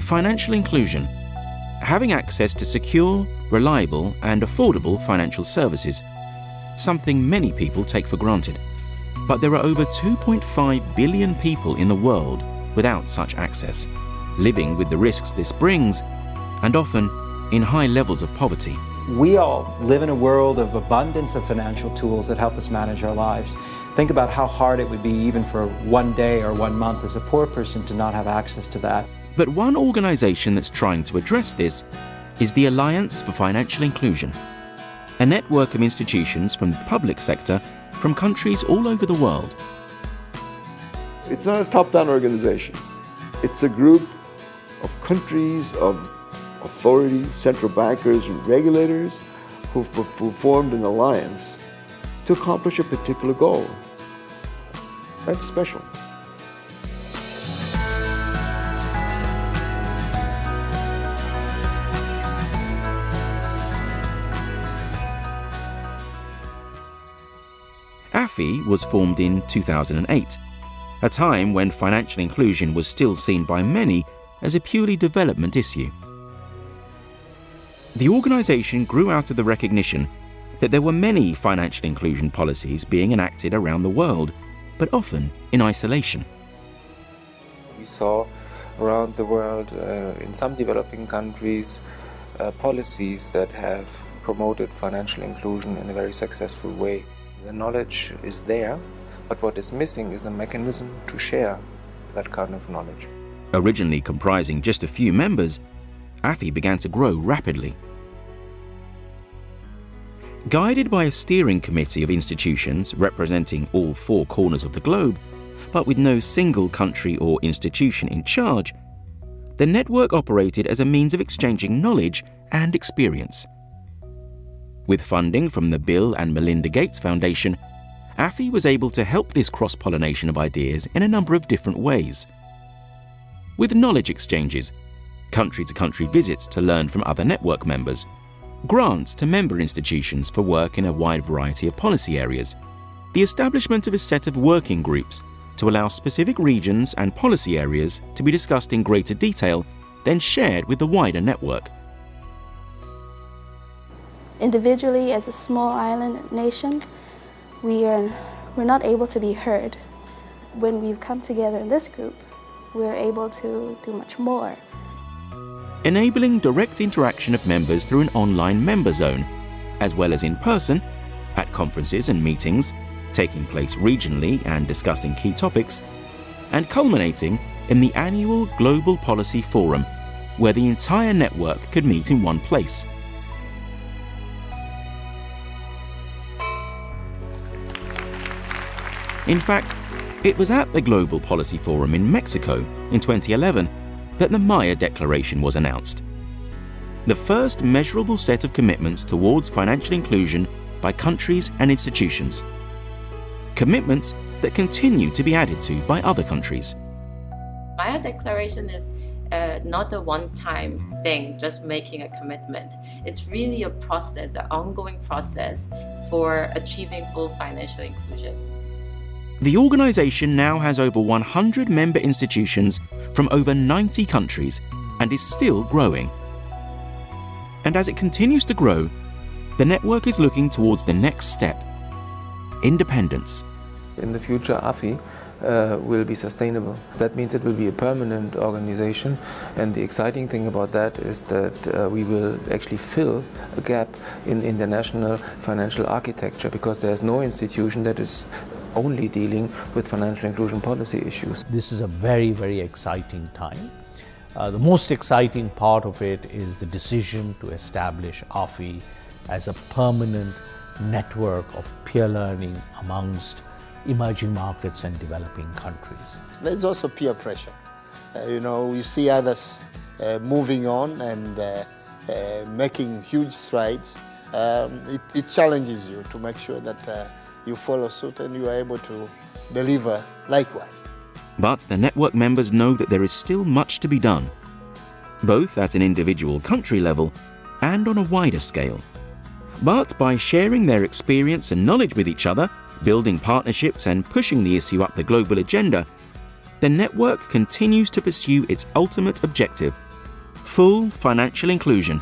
Financial inclusion. Having access to secure, reliable and affordable financial services. Something many people take for granted. But there are over 2.5 billion people in the world without such access, living with the risks this brings, and often in high levels of poverty. We all live in a world of abundance of financial tools that help us manage our lives. Think about how hard it would be even for one day or 1 month as a poor person to not have access to that. But one organization that's trying to address this is the Alliance for Financial Inclusion, a network of institutions from the public sector from countries all over the world. It's not a top-down organization. It's a group of countries, of authorities, central bankers and regulators who formed an alliance to accomplish a particular goal. That's special. AFI was formed in 2008, a time when financial inclusion was still seen by many as a purely development issue. The organisation grew out of the recognition that there were many financial inclusion policies being enacted around the world, but often in isolation. We saw around the world, in some developing countries, policies that have promoted financial inclusion in a very successful way. The knowledge is there, but what is missing is a mechanism to share that kind of knowledge. Originally comprising just a few members, AFI began to grow rapidly. Guided by a steering committee of institutions representing all 4 corners of the globe, but with no single country or institution in charge, the network operated as a means of exchanging knowledge and experience. With funding from the Bill and Melinda Gates Foundation, AFI was able to help this cross-pollination of ideas in a number of different ways. With knowledge exchanges, country-to-country visits to learn from other network members, grants to member institutions for work in a wide variety of policy areas, the establishment of a set of working groups to allow specific regions and policy areas to be discussed in greater detail, then shared with the wider network. Individually, as a small island nation, we're not able to be heard. When we've come together in this group, we're able to do much more. Enabling direct interaction of members through an online member zone, as well as in person, at conferences and meetings, taking place regionally and discussing key topics, and culminating in the annual Global Policy Forum, where the entire network could meet in one place. In fact, it was at the Global Policy Forum in Mexico in 2011 that the Maya Declaration was announced. The first measurable set of commitments towards financial inclusion by countries and institutions. Commitments that continue to be added to by other countries. Maya Declaration is not a one-time thing, just making a commitment. It's really a process, an ongoing process for achieving full financial inclusion. The organization now has over 100 member institutions from over 90 countries and is still growing. And as it continues to grow, the network is looking towards the next step: independence. In the future, AFI will be sustainable. That means it will be a permanent organization, and the exciting thing about that is that we will actually fill a gap in international financial architecture, because there's no institution that is only dealing with financial inclusion policy issues. This is a very, very exciting time. The most exciting part of it is the decision to establish AFI as a permanent network of peer learning amongst emerging markets and developing countries. There's also peer pressure. You see others moving on and making huge strides. It challenges you to make sure that you follow suit and you are able to deliver likewise. But the network members know that there is still much to be done, both at an individual country level and on a wider scale. But by sharing their experience and knowledge with each other, building partnerships and pushing the issue up the global agenda, the network continues to pursue its ultimate objective full financial inclusion